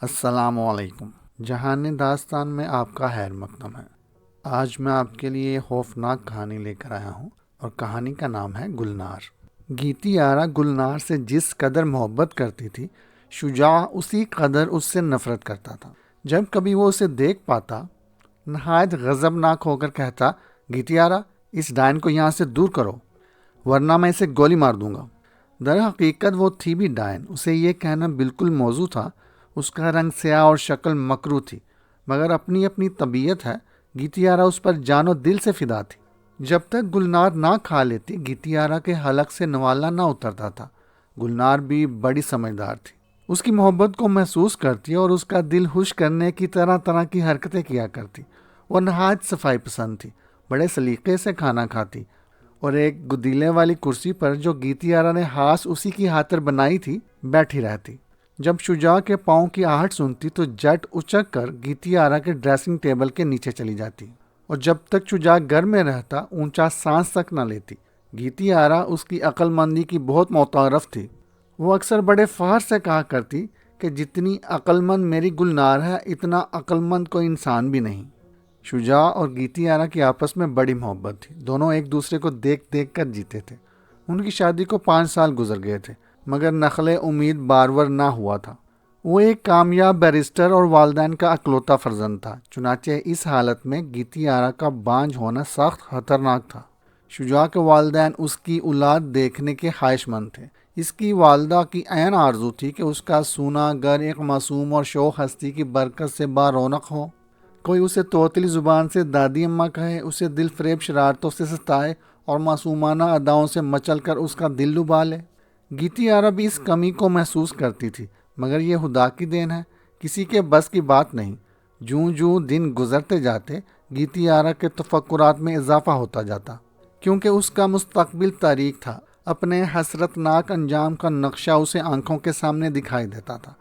السلام علیکم۔ جہان داستان میں آپ کا خیر مقدم ہے۔ آج میں آپ کے لیے خوفناک کہانی لے کر آیا ہوں اور کہانی کا نام ہے گلنار۔ گیتی آرا گلنار سے جس قدر محبت کرتی تھی، شجاع اسی قدر اس سے نفرت کرتا تھا۔ جب کبھی وہ اسے دیکھ پاتا، نہایت غضبناک ہو کر کہتا، گیتی آرا، اس ڈائن کو یہاں سے دور کرو ورنہ میں اسے گولی مار دوں گا۔ در حقیقت وہ تھی بھی ڈائن، اسے یہ کہنا بالکل موزوں تھا۔ اس کا رنگ سیاہ اور شکل مکروہ تھی، مگر اپنی اپنی طبیعت ہے، گیتی آرا اس پر جان و دل سے فدا تھی۔ جب تک گلنار نہ کھا لیتی، گیتی آرا کے حلق سے نوالا نہ اترتا تھا۔ گلنار بھی بڑی سمجھدار تھی، اس کی محبت کو محسوس کرتی اور اس کا دل خوش کرنے کی طرح طرح کی حرکتیں کیا کرتی۔ وہ نہایت صفائی پسند تھی، بڑے سلیقے سے کھانا کھاتی اور ایک گدیلے والی کرسی پر جو گیتی آرا نے خاص اسی کی خاطر بنائی تھی بیٹھی رہتی۔ جب شجاع کے پاؤں کی آہٹ سنتی تو جٹ اچک کر گیتی آرا کے ڈریسنگ ٹیبل کے نیچے چلی جاتی اور جب تک شجاع گھر میں رہتا اونچا سانس تک نہ لیتی۔ گیتی آرا اس کی عقل مندی کی بہت معترف تھی۔ وہ اکثر بڑے فخر سے کہا کرتی کہ جتنی عقل مند میری گلنار ہے، اتنا عقل مند کوئی انسان بھی نہیں۔ شجاع اور گیتی آرا کی آپس میں بڑی محبت تھی، دونوں ایک دوسرے کو دیکھ دیکھ کر جیتے تھے۔ ان کی شادی کو 5 سال گزر گئے تھے، مگر نخل امید بارور نہ ہوا تھا۔ وہ ایک کامیاب بیرسٹر اور والدین کا اکلوتا فرزند تھا، چنانچہ اس حالت میں گیتی آرا کا بانجھ ہونا سخت خطرناک تھا۔ شجاع کے والدین اس کی اولاد دیکھنے کے خواہش مند تھے۔ اس کی والدہ کی عین آرزو تھی کہ اس کا سونا گھر ایک معصوم اور شوخ ہستی کی برکت سے رونق ہو۔ کوئی اسے توتلی زبان سے دادی اماں کہے، اسے دل فریب شرارتوں سے ستائے اور معصومانہ اداؤں سے مچل کر اس کا دل لبھا لے۔ گیتی آرا بھی اس کمی کو محسوس کرتی تھی، مگر یہ خدا کی دین ہے، کسی کے بس کی بات نہیں۔ جوں جوں دن گزرتے جاتے، گیتی آرا کے تفکرات میں اضافہ ہوتا جاتا، کیونکہ اس کا مستقبل تاریک تھا۔ اپنے حسرت ناک انجام کا نقشہ اسے آنکھوں کے سامنے دکھائی دیتا تھا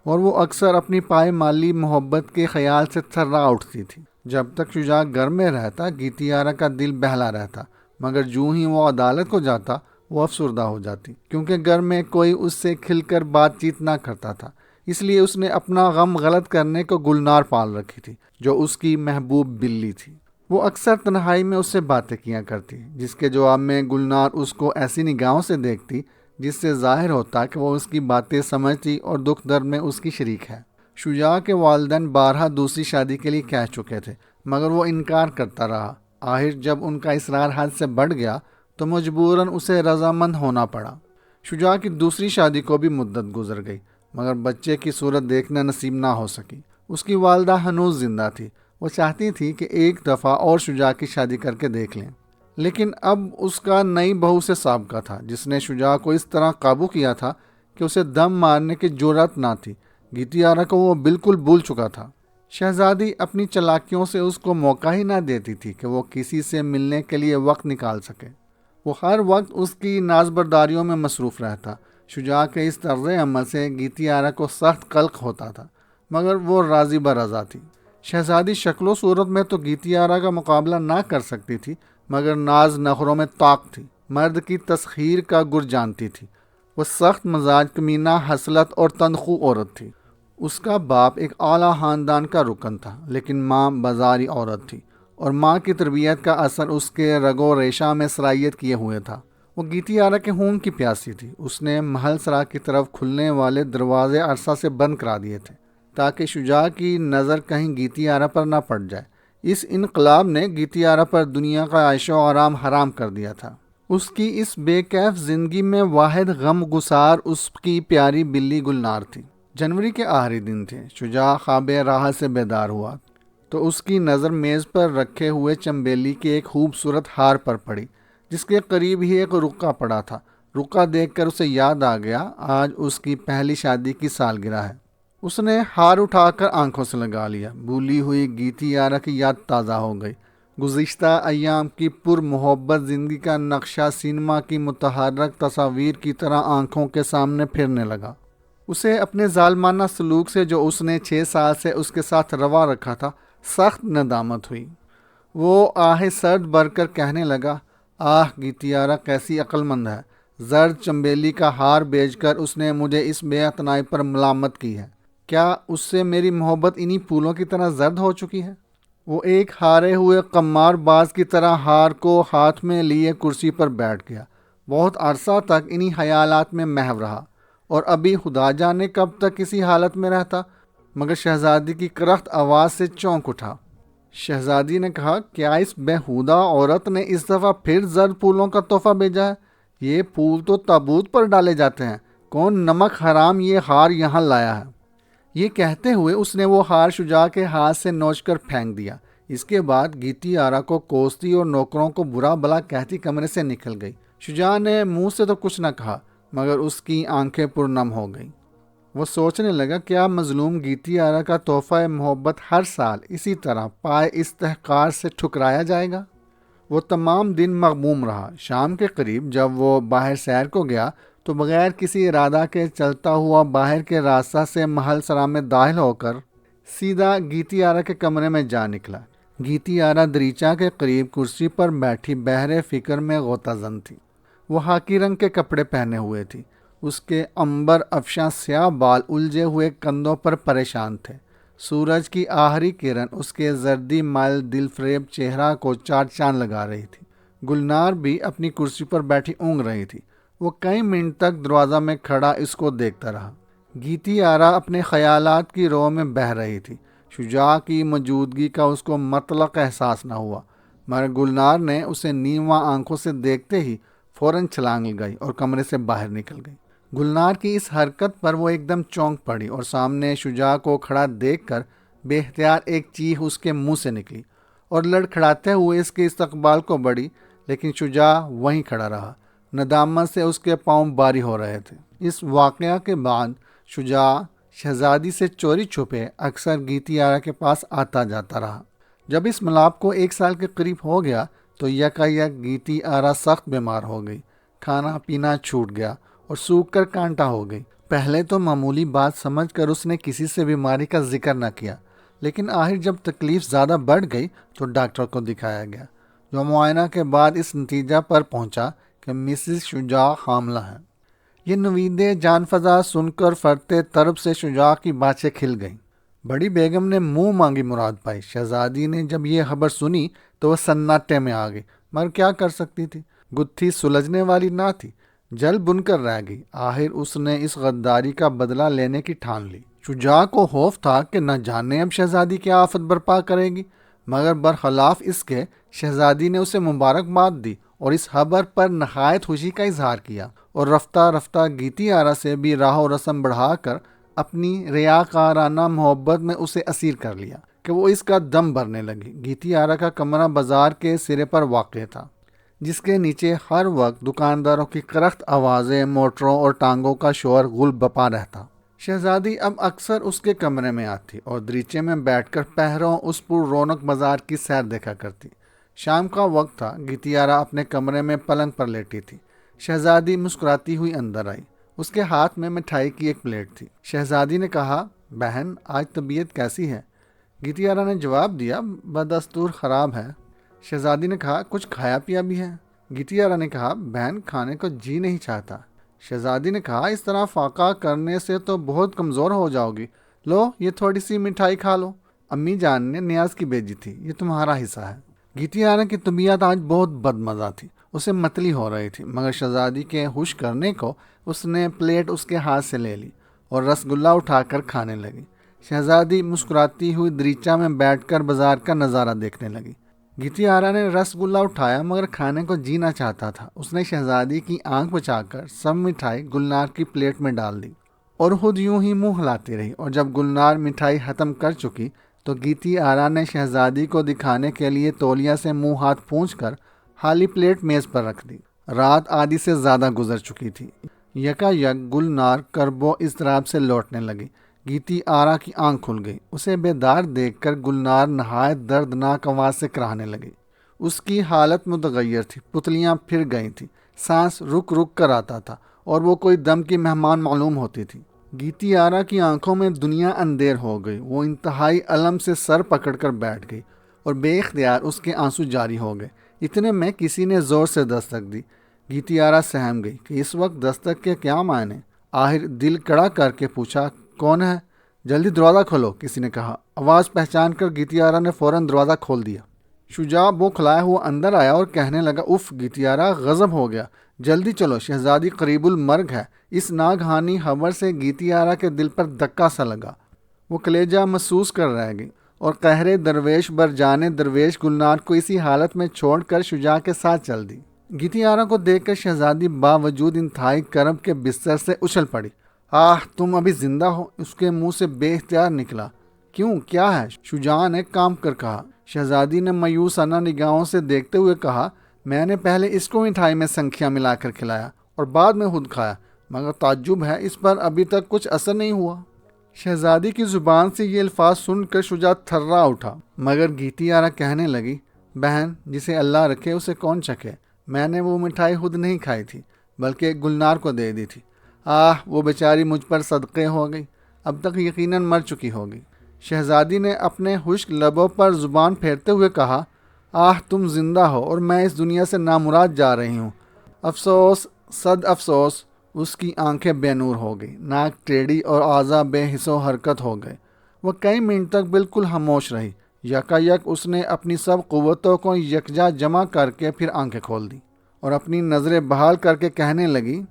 اور وہ اکثر اپنی پائے مالی محبت کے خیال سے تھرا اٹھتی تھی۔ جب تک شجاع گھر میں رہتا، گیتی آرا کا دل بہلا رہتا، مگر جوں ہی وہ عدالت کو جاتا، وہ افسردہ ہو جاتی، کیونکہ گھر میں کوئی اس سے کھل کر بات چیت نہ کرتا تھا۔ اس لیے اس نے اپنا غم غلط کرنے کو گلنار پال رکھی تھی، جو اس کی محبوب بلی تھی۔ وہ اکثر تنہائی میں اس سے باتیں کیا کرتی، جس کے جواب میں گلنار اس کو ایسی نگاہوں سے دیکھتی جس سے ظاہر ہوتا کہ وہ اس کی باتیں سمجھتی اور دکھ درد میں اس کی شریک ہے۔ شجاع کے والدین بارہا دوسری شادی کے لیے کہہ چکے تھے، مگر وہ انکار کرتا رہا۔ آخر جب ان کا اصرار حد سے بڑھ گیا تو مجبوراً اسے رضامند ہونا پڑا۔ شجاع کی دوسری شادی کو بھی مدت گزر گئی، مگر بچے کی صورت دیکھنا نصیب نہ ہو سکی۔ اس کی والدہ ہنوز زندہ تھی، وہ چاہتی تھی کہ ایک دفعہ اور شجاع کی شادی کر کے دیکھ لیں، لیکن اب اس کا نئی بہو سے سابقہ تھا، جس نے شجاع کو اس طرح قابو کیا تھا کہ اسے دم مارنے کی جرأت نہ تھی۔ گیتی آرا کو وہ بالکل بھول چکا تھا۔ شہزادی اپنی چالاکیوں سے اس کو موقع ہی نہ دیتی تھی کہ وہ کسی سے ملنے کے لیے وقت نکال سکے۔ وہ ہر وقت اس کی نازبرداریوں میں مصروف رہتا۔ شجاع کے اس طرز عمل سے گیتی آرا کو سخت قلق ہوتا تھا، مگر وہ راضی برضا تھی۔ شہزادی شکل و صورت میں تو گیتی آرا کا مقابلہ نہ کر سکتی تھی، مگر ناز نخروں میں طاق تھی، مرد کی تسخیر کا گر جانتی تھی۔ وہ سخت مزاج، کمینہ، حسلت اور تندخو عورت تھی۔ اس کا باپ ایک اعلیٰ خاندان کا رکن تھا، لیکن ماں بازاری عورت تھی، اور ماں کی تربیت کا اثر اس کے رگ و ریشہ میں سرائیت کیے ہوئے تھا۔ وہ گیتی آرا کے خون کی پیاسی تھی۔ اس نے محل سرا کی طرف کھلنے والے دروازے عرصہ سے بند کرا دیے تھے، تاکہ شجاع کی نظر کہیں گیتی آرا پر نہ پڑ جائے۔ اس انقلاب نے گیتی آرا پر دنیا کا عیش و آرام حرام کر دیا تھا۔ اس کی اس بے کیف زندگی میں واحد غم گسار اس کی پیاری بلی گلنار تھی۔ جنوری کے آخری دن تھے۔ شجاع خواب راحت سے بیدار ہوا تو اس کی نظر میز پر رکھے ہوئے چنبیلی کے ایک خوبصورت ہار پر پڑی، جس کے قریب ہی ایک رکا پڑا تھا۔ رکا دیکھ کر اسے یاد آ گیا، آج اس کی پہلی شادی کی سالگرہ ہے۔ اس نے ہار اٹھا کر آنکھوں سے لگا لیا۔ بھولی ہوئی گیتی آرا کی یاد تازہ ہو گئی۔ گزشتہ ایام کی پر محبت زندگی کا نقشہ سینما کی متحرک تصاویر کی طرح آنکھوں کے سامنے پھرنے لگا۔ اسے اپنے ظالمانہ سلوک سے، جو اس نے 6 سال سے اس کے ساتھ روا رکھا تھا، سخت ندامت ہوئی۔ وہ آہ سرد بھر کر کہنے لگا، آہ گیتی آرا کیسی عقل مند ہے۔ زرد چنبیلی کا ہار بیچ کر اس نے مجھے اس بے اعتنائی پر ملامت کی ہے۔ کیا اس سے میری محبت انہی پھولوں کی طرح زرد ہو چکی ہے؟ وہ ایک ہارے ہوئے قمار باز کی طرح ہار کو ہاتھ میں لیے کرسی پر بیٹھ گیا۔ بہت عرصہ تک انہی خیالات میں محو رہا، اور ابھی خدا جانے کب تک اسی حالت میں رہتا، مگر شہزادی کی کرخت آواز سے چونک اٹھا۔ شہزادی نے کہا، کیا اس بےہودہ عورت نے اس دفعہ پھر زرد پھولوں کا تحفہ بھیجا ہے؟ یہ پھول تو تابوت پر ڈالے جاتے ہیں، کون نمک حرام یہ ہار یہاں لایا ہے؟ یہ کہتے ہوئے اس نے وہ ہار شجاع کے ہاتھ سے نوچ کر پھینک دیا۔ اس کے بعد گیتی آرا کو کوستی اور نوکروں کو برا بھلا کہتی کمرے سے نکل گئی۔ شجاع نے منہ سے تو کچھ نہ کہا، مگر اس کی آنکھیں پرنم ہو گئیں۔ وہ سوچنے لگا، کیا مظلوم گیتی آرا کا تحفہ محبت ہر سال اسی طرح پائے استحقار سے ٹھکرایا جائے گا؟ وہ تمام دن مغموم رہا۔ شام کے قریب جب وہ باہر سیر کو گیا تو بغیر کسی ارادہ کے چلتا ہوا باہر کے راستہ سے محل سرا میں داخل ہو کر سیدھا گیتی آرا کے کمرے میں جا نکلا۔ گیتی آرا دریچہ کے قریب کرسی پر بیٹھی بحر فکر میں غوطہ زن تھی۔ وہ خاکی رنگ کے کپڑے پہنے ہوئے تھی۔ اس کے عنبر افشاں سیاہ بال الجھے ہوئے کندھوں پر پریشان تھے۔ سورج کی آخری کرن اس کے زردی مائل دل فریب چہرہ کو چار چاند لگا رہی تھی۔ گلنار بھی اپنی کرسی پر بیٹھی اونگ رہی تھی۔ وہ کئی منٹ تک دروازہ میں کھڑا اس کو دیکھتا رہا۔ گیتی آرا اپنے خیالات کی رو میں بہہ رہی تھی۔ شجاع کی موجودگی کا اس کو مطلق احساس نہ ہوا، مگر گلنار نے اسے نیواں آنکھوں سے دیکھتے ہی فوراً چھلانگ لگائی اور کمرے سے باہر نکل گئی۔ گلنار کی اس حرکت پر وہ ایک دم چونک پڑی اور سامنے شجاع کو کھڑا دیکھ کر بے اختیار ایک چیخ اس کے منہ سے نکلی اور لڑکھڑاتے ہوئے اس کے استقبال کو بڑھی، لیکن شجاع وہیں کھڑا رہا۔ ندامت سے اس کے پاؤں باری ہو رہے تھے۔ اس واقعہ کے بعد شجاع شہزادی سے چوری چھپے اکثر گیتی آرا کے پاس آتا جاتا رہا۔ جب اس ملاپ کو 1 سال کے قریب ہو گیا تو یکا یک گیتی آرا سخت بیمار ہو گئی۔ کھانا پینا چھوٹ گیا اور سوکھ کر کانٹا ہو گئی۔ پہلے تو معمولی بات سمجھ کر اس نے کسی سے بیماری کا ذکر نہ کیا، لیکن آخر جب تکلیف زیادہ بڑھ گئی تو ڈاکٹر کو دکھایا گیا، جو معائنہ کے بعد اس نتیجہ پر پہنچا کہ مسز شجاع حاملہ ہے۔ یہ نوید جان فضا سن کر فرتے طرب سے شجاع کی باتیں کھل گئیں۔ بڑی بیگم نے منہ مانگی مراد پائی۔ شہزادی نے جب یہ خبر سنی تو وہ سناٹے میں آ گئی، مگر کیا کر سکتی تھی؟ گتھی سلجھنے والی نہ تھی، جل بن کر رہ گئی۔ آخر اس نے اس غداری کا بدلہ لینے کی ٹھان لی۔ شجاع کو خوف تھا کہ نہ جانے اب شہزادی کیا آفت برپا کرے گی، مگر برخلاف اس کے شہزادی نے اسے مبارکباد دی اور اس خبر پر نہایت خوشی کا اظہار کیا، اور رفتہ رفتہ گیتی آرا سے بھی راہ و رسم بڑھا کر اپنی ریاکارانہ محبت میں اسے اسیر کر لیا کہ وہ اس کا دم بھرنے لگی۔ گیتی آرا کا کمرہ بازار کے سرے پر واقع تھا، جس کے نیچے ہر وقت دکانداروں کی کرخت آوازیں، موٹروں اور ٹانگوں کا شور غل بپا رہتا۔ شہزادی اب اکثر اس کے کمرے میں آتی اور دریچے میں بیٹھ کر پہروں اس پر رونق بازار کی سیر دیکھا کرتی۔ شام کا وقت تھا۔ گیتی آرا اپنے کمرے میں پلنگ پر لیٹی تھی۔ شہزادی مسکراتی ہوئی اندر آئی۔ اس کے ہاتھ میں مٹھائی کی ایک پلیٹ تھی۔ شہزادی نے کہا، بہن آج طبیعت کیسی ہے؟ گیتی آرا نے جواب دیا، بدستور خراب ہے۔ شہزادی نے کہا، کچھ کھایا پیا بھی ہے؟ گیتی آرا نے کہا، بہن کھانے کو جی نہیں چاہتا۔ شہزادی نے کہا، اس طرح فاقہ کرنے سے تو بہت کمزور ہو جاؤ گی، لو یہ تھوڑی سی مٹھائی کھا لو، امی جان نے نیاز کی بھیجی تھی، یہ تمہارا حصہ ہے۔ گیتی آرا کی طبیعت آج بہت بدمزہ تھی، اسے متلی ہو رہی تھی، مگر شہزادی کے خوش کرنے کو اس نے پلیٹ اس کے ہاتھ سے لے لی اور رس گلہ اٹھا کر کھانے لگی۔ شہزادی مسکراتی ہوئی دریچہ میں بیٹھ کر بازار کا نظارہ دیکھنے لگی۔ گیتی آرا نے رس گلہ اٹھایا مگر کھانے کو جینا چاہتا تھا۔ اس نے شہزادی کی آنکھ بچا کر سب مٹھائی گلنار کی پلیٹ میں ڈال دی اور خود یوں ہی منہ ہلاتی رہی، اور جب گلنار مٹھائی ختم کر چکی تو گیتی آرا نے شہزادی کو دکھانے کے لیے تولیہ سے منہ ہاتھ پونچھ کر خالی پلیٹ میز پر رکھ دی۔ رات آدھی سے زیادہ گزر چکی تھی۔ یکا یک گلنار کرب و اضطراب سے لوٹنے لگی۔ گیتی آرا کی آنکھ کھل گئی۔ اسے بیدار دیکھ کر گلنار نہایت دردناک آواز سے کراہنے لگی۔ اس کی حالت متغیر تھی، پتلیاں پھر گئی تھیں، سانس رک رک کر آتا تھا اور وہ کوئی دم کی مہمان معلوم ہوتی تھی۔ گیتی آرا کی آنکھوں میں دنیا اندھیر ہو گئی۔ وہ انتہائی الم سے سر پکڑ کر بیٹھ گئی اور بے اختیار اس کے آنسو جاری ہو گئے۔ اتنے میں کسی نے زور سے دستک دی۔ گیتی آرا سہم گئی کہ اس وقت دستک کے کیا معنی۔ آخر دل کڑا کر کے پوچھا، کون ہے؟ جلدی دروازہ کھولو، کسی نے کہا۔ آواز پہچان کر گیتیارا نے فوراً دروازہ کھول دیا۔ شجاع وہ کھلایا ہوا اندر آیا اور کہنے لگا، اف گیتیارا، غضب ہو گیا، جلدی چلو، شہزادی قریب المرگ ہے۔ اس ناگہانی خبر سے گیتیارا کے دل پر دھکا سا لگا، وہ کلیجہ محسوس کر رہ گئی اور قہر درویش بر جانے درویش گلنار کو اسی حالت میں چھوڑ کر شجاع کے ساتھ چل دی۔ گیتیارا کو دیکھ کر شہزادی باوجود انتہائی کرب کے بستر سے اچھل پڑی۔ آہ، تم ابھی زندہ ہو؟ اس کے منہ سے بے اختیار نکلا۔ کیوں، کیا ہے؟ شجاع نے کام کر کہا۔ شہزادی نے مایوسانہ نگاہوں سے دیکھتے ہوئے کہا، میں نے پہلے اس کو مٹھائی میں سنکھیاں ملا کر کھلایا اور بعد میں خود کھایا، مگر تعجب ہے اس پر ابھی تک کچھ اثر نہیں ہوا۔ شہزادی کی زبان سے یہ الفاظ سن کر شجاع تھرا اٹھا، مگر گیتیارا کہنے لگی، بہن، جسے اللہ رکھے اسے کون چکھے، میں نے وہ مٹھائی خود نہیں کھائی تھی بلکہ گلنار کو دے دی تھی۔ آہ، وہ بیچاری مجھ پر صدقے ہو گئی، اب تک یقیناً مر چکی ہوگی۔ شہزادی نے اپنے خشک لبوں پر زبان پھیرتے ہوئے کہا، آہ، تم زندہ ہو اور میں اس دنیا سے نامراد جا رہی ہوں۔ افسوس، صد افسوس۔ اس کی آنکھیں بے نور ہو گئی، ناک ٹیڑھی اور اعضاء بے حس و حرکت ہو گئے۔ وہ کئی منٹ تک بالکل خاموش رہی۔ یکایک اس نے اپنی سب قوتوں کو یکجا جمع کر کے پھر آنکھیں کھول دی اور اپنی نظریں بحال کر کے کہنے لگی،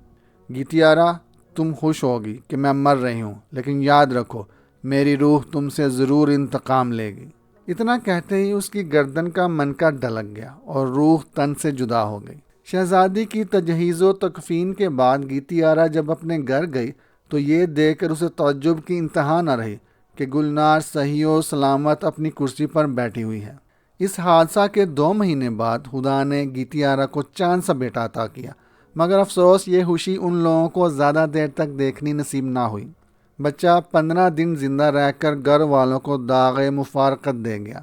گیتیارا، تم خوش ہوگی کہ میں مر رہی ہوں، لیکن یاد رکھو، میری روح تم سے ضرور انتقام لے گی۔ اتنا کہتے ہی اس کی گردن کا منکا ڈھلک گیا اور روح تن سے جدا ہو گئی۔ شہزادی کی تجہیز و تکفین کے بعد گیتیارا جب اپنے گھر گئی تو یہ دیکھ کر اسے تعجب کی انتہا نہ رہی کہ گلنار صحیح و سلامت اپنی کرسی پر بیٹھی ہوئی ہے۔ اس حادثہ کے 2 مہینے بعد خدا نے گیتیارا کو چاند سا بیٹا عطا کیا، مگر افسوس یہ خوشی ان لوگوں کو زیادہ دیر تک دیکھنی نصیب نہ ہوئی۔ بچہ 15 دن زندہ رہ کر گھر والوں کو داغ مفارقت دے گیا۔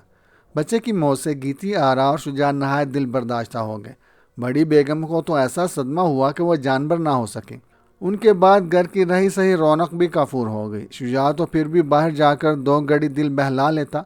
بچے کی موت سے گیتیارا اور شجاع نہایت دل برداشتہ ہو گئے۔ بڑی بیگم کو تو ایسا صدمہ ہوا کہ وہ جانبر نہ ہو سکے۔ ان کے بعد گھر کی رہی سہی رونق بھی کافور ہو گئی۔ شجاع تو پھر بھی باہر جا کر 2 گھڑی دل بہلا لیتا،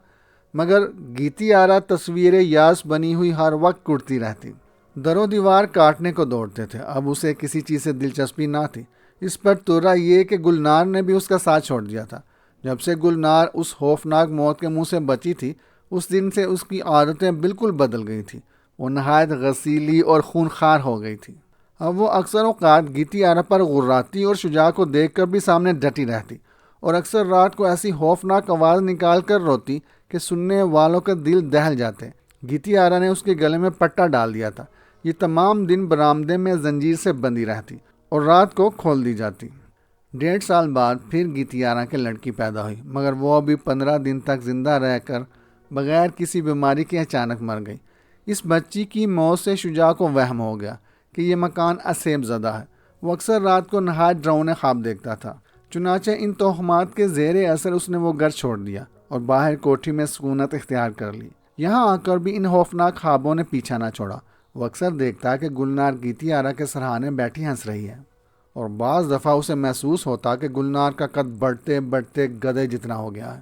مگر گیتیارا تصویر یاس بنی ہوئی ہر وقت کڑتی رہتی۔ در و دیوار کاٹنے کو دوڑتے تھے، اب اسے کسی چیز سے دلچسپی نہ تھی۔ اس پر ترا یہ کہ گلنار نے بھی اس کا ساتھ چھوڑ دیا تھا۔ جب سے گلنار اس خوفناک موت کے منہ سے بچی تھی، اس دن سے اس کی عادتیں بالکل بدل گئی تھیں۔ وہ نہایت غسیلی اور خونخوار ہو گئی تھی۔ اب وہ اکثر اوقات گیتیارا پر غراتی اور شجاع کو دیکھ کر بھی سامنے ڈٹی رہتی اور اکثر رات کو ایسی خوفناک آواز نکال کر روتی کہ سننے والوں کے دل دہل جاتے۔ گیتیارا نے اس کے گلے میں پٹا ڈال دیا تھا۔ یہ تمام دن برآمدے میں زنجیر سے بندھی رہتی اور رات کو کھول دی جاتی۔ 1.5 سال بعد پھر گیتیارا کے لڑکی پیدا ہوئی، مگر وہ بھی 15 دن تک زندہ رہ کر بغیر کسی بیماری کے اچانک مر گئی۔ اس بچی کی موت سے شجاع کو وہم ہو گیا کہ یہ مکان اسیب زدہ ہے۔ وہ اکثر رات کو نہایت ڈراؤنے خواب دیکھتا تھا۔ چنانچہ ان توہمات کے زیر اثر اس نے وہ گھر چھوڑ دیا اور باہر کوٹھی میں سکونت اختیار کر لی۔ یہاں آ کر بھی ان خوفناک خوابوں نے پیچھا نہ چھوڑا۔ وہ اکثر دیکھتا کہ گلنار گیتیارا کے سرہانے بیٹھی ہنس رہی ہے، اور بعض دفعہ اسے محسوس ہوتا کہ گلنار کا قد بڑھتے بڑھتے گدھے جتنا ہو گیا ہے۔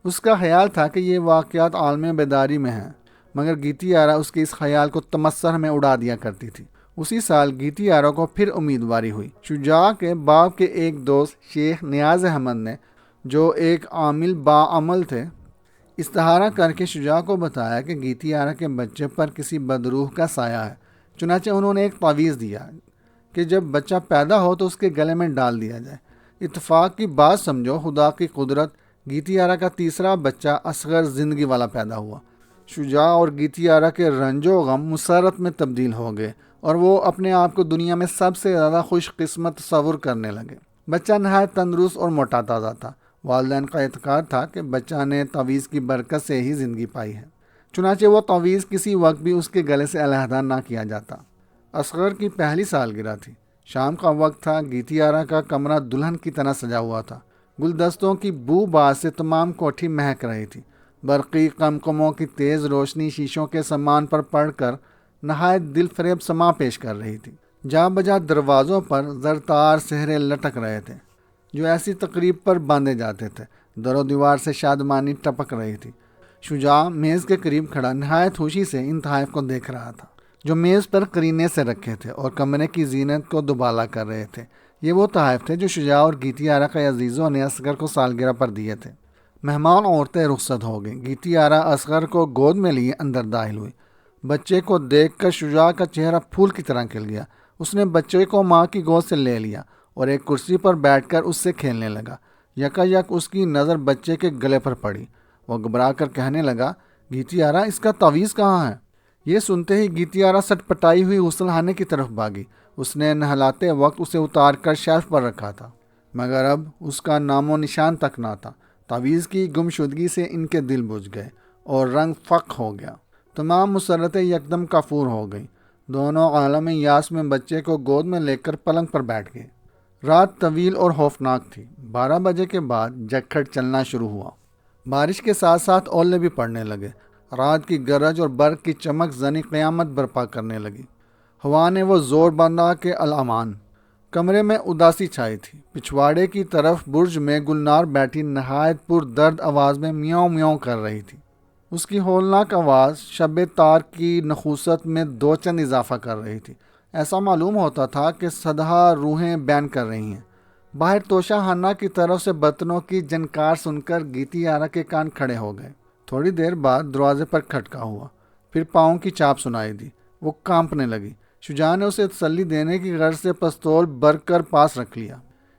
اس کا خیال تھا کہ یہ واقعات عالم بیداری میں ہیں، مگر گیتیارا اس کے اس خیال کو تمسخر میں اڑا دیا کرتی تھی۔ اسی سال گیتیارا کو پھر امیدواری ہوئی۔ شجاع کے باپ کے ایک دوست شیخ نیاز احمد نے، جو ایک عامل باعمل تھے، استخارہ کر کے شجاع کو بتایا کہ گیتیارا کے بچے پر کسی بدروح کا سایہ ہے۔ چنانچہ انہوں نے ایک تعویذ دیا کہ جب بچہ پیدا ہو تو اس کے گلے میں ڈال دیا جائے۔ اتفاق کی بات سمجھو، خدا کی قدرت، گیتیارا کا تیسرا بچہ اصغر زندگی والا پیدا ہوا۔ شجاع اور گیتیارا کے رنج و غم مسرت میں تبدیل ہو گئے اور وہ اپنے آپ کو دنیا میں سب سے زیادہ خوش قسمت تصور کرنے لگے۔ بچہ نہایت تندرست اور موٹا تازہ تھا۔ والدین کا اعتقاد تھا کہ بچہ نے تعویذ کی برکت سے ہی زندگی پائی ہے، چنانچہ وہ تعویذ کسی وقت بھی اس کے گلے سے علیحدہ نہ کیا جاتا۔ اصغر کی پہلی سالگرہ تھی۔ شام کا وقت تھا۔ گیتیارا کا کمرہ دلہن کی طرح سجا ہوا تھا۔ گلدستوں کی بو باز سے تمام کوٹھی مہک رہی تھی۔ برقی قمقموں کی تیز روشنی شیشوں کے سامان پر پڑ کر نہایت دل فریب سما پیش کر رہی تھی۔ جا بجا دروازوں پر زرتار سہرے لٹک رہے تھے جو ایسی تقریب پر باندھے جاتے تھے۔ در و دیوار سے شادمانی ٹپک رہی تھی۔ شجاع میز کے قریب کھڑا نہایت خوشی سے ان تحائف کو دیکھ رہا تھا جو میز پر قرینے سے رکھے تھے اور کمرے کی زینت کو دوبالا کر رہے تھے۔ یہ وہ تحائف تھے جو شجاع اور گیتی آرا کے عزیزوں نے اصغر کو سالگرہ پر دیے تھے۔ مہمان عورتیں رخصت ہو گئیں۔ گیتی آرا اصغر کو گود میں لیے اندر داخل ہوئی۔ بچے کو دیکھ کر شجاع کا چہرہ پھول کی طرح کھل گیا۔ اس نے بچے کو ماں کی گود سے لے لیا اور ایک کرسی پر بیٹھ کر اس سے کھیلنے لگا۔ یکایک اس کی نظر بچے کے گلے پر پڑی۔ وہ گھبرا کر کہنے لگا، گیتی آرا، اس کا تعویذ کہاں ہے؟ یہ سنتے ہی گیتی آرا سٹ پٹائی ہوئی غسل خانے کی طرف بھاگی۔ اس نے نہلاتے وقت اسے اتار کر شیلف پر رکھا تھا، مگر اب اس کا نام و نشان تک نہ تھا۔ تعویذ کی گمشدگی سے ان کے دل بجھ گئے اور رنگ فق ہو گیا۔ تمام مسرتیں یکدم کافور ہو گئیں۔ دونوں عالم یاس میں بچے کو گود میں لے کر پلنگ پر بیٹھ گئے۔ رات طویل اور خوفناک تھی۔ 12 بجے کے بعد جھکڑ چلنا شروع ہوا۔ بارش کے ساتھ ساتھ اولے بھی پڑنے لگے۔ رات کی گرج اور برق کی چمک زنی قیامت برپا کرنے لگی۔ ہوا نے وہ زور بندھا کہ الامان۔ کمرے میں اداسی چھائی تھی۔ پچھواڑے کی طرف برج میں گلنار بیٹھی نہایت پر درد آواز میں میاؤں میاؤں کر رہی تھی۔ اس کی ہولناک آواز شب تار کی نخوست میں دو چند اضافہ کر رہی تھی۔ ایسا معلوم ہوتا تھا کہ صدہا روحیں بیان کر رہی ہیں۔ باہر توشہ خانہ کی طرف سے برتنوں کی جنکار سن کر گیتی آرا کے کان کھڑے ہو گئے۔ تھوڑی دیر بعد دروازے پر کھٹکا ہوا، پھر پاؤں کی چاپ سنائی دی۔ وہ کانپنے لگی۔ شجاع نے اسے تسلی دینے کی غرض سے پستول بر کر پاس رکھ لیا۔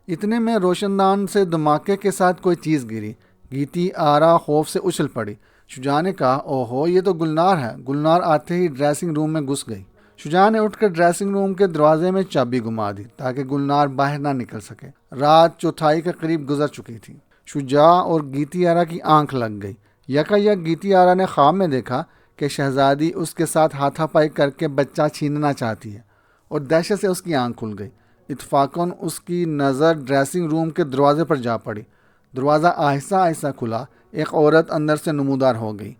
اتنے میں روشن دان سے دھماکے کے ساتھ کوئی چیز گری۔ گیتی آرا خوف سے اچھل پڑی۔ شجاع نے کہا، اوہو، یہ تو گلنار ہے۔ گلنار آتے ہی ڈریسنگ روم میں گھس گئی۔ شجاع نے اٹھ کر ڈریسنگ روم کے دروازے میں چابی گما دی تاکہ گلنار باہر نہ نکل سکے۔ رات چوتھائی کے قریب گزر چکی تھی۔ شجاع اور گیتی آرا کی آنکھ لگ گئی۔ یکایک گیتی آرا نے خواب میں دیکھا کہ شہزادی اس کے ساتھ ہاتھا پائی کر کے بچہ چھیننا چاہتی ہے، اور دہشت سے اس کی آنکھ کھل گئی۔ اتفاقاً اس کی نظر ڈریسنگ روم کے دروازے پر جا پڑی۔ دروازہ آہستہ آہستہ کھلا۔ ایک عورت اندر سے نمودار ہو گئی۔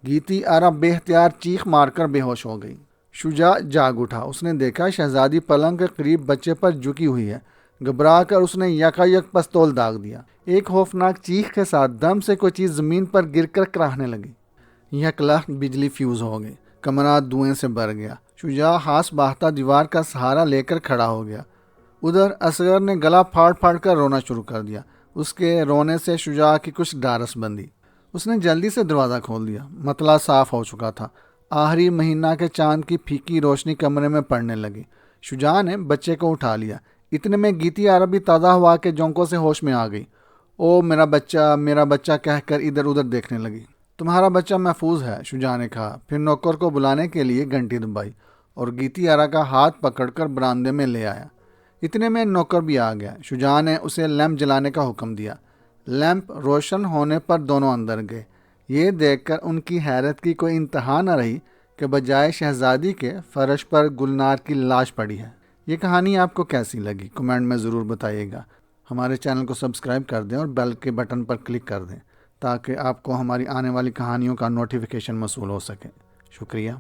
گیتی آرا بے اختیار چیخ مار کر بے ہوش ہو گئی۔ شجاع جاگ اٹھا۔ اس نے دیکھا شہزادی پلنگ کے قریب بچے پر جھکی ہوئی ہے۔ گھبرا کر اس نے یکایک پستول داغ دیا۔ ایک خوفناک چیخ کے ساتھ دم سے کوئی چیز زمین پر گر کر کراہنے لگی۔ یک لخت بجلی فیوز ہو گئی۔ کمرہ دھوئیں سے بھر گیا۔ شجاع ہاس باہتا دیوار کا سہارا لے کر کھڑا ہو گیا۔ ادھر اصغر نے گلا پھاڑ پھاڑ کر رونا شروع کر دیا۔ اس کے رونے سے شجاع کی کچھ ڈھارس بندی۔ اس نے جلدی سے دروازہ کھول دیا۔ مطلع صاف ہو چکا تھا۔ آخری مہینہ کے چاند کی پھیکی روشنی کمرے میں پڑنے لگی۔ شجاع نے بچے کو اٹھا لیا۔ اتنے میں گیتی آرا بھی تازہ ہوا کے جھونکوں سے ہوش میں آ گئی۔ او میرا بچہ کہہ کر ادھر ادھر دیکھنے لگی۔ تمہارا بچہ محفوظ ہے، شجاع نے کہا، پھر نوکر کو بلانے کے لیے گھنٹی دبائی اور گیتی آرا کا ہاتھ پکڑ کر برآمدے میں لے آیا۔ اتنے میں نوکر بھی آ گیا۔ شجاع نے اسے لیمپ جلانے کا حکم دیا۔ لیمپ روشن ہونے پر دونوں اندر گئے۔ یہ دیکھ کر ان کی حیرت کی کوئی انتہا نہ رہی کہ بجائے شہزادی کے فرش پر گلنار کی لاش پڑی ہے۔ یہ کہانی آپ کو کیسی لگی؟ کمنٹ میں ضرور بتائیے گا۔ ہمارے چینل کو سبسکرائب کر دیں اور بیل کے بٹن پر کلک کر دیں تاکہ آپ کو ہماری آنے والی کہانیوں کا نوٹیفیکیشن موصول ہو سکے۔ شکریہ۔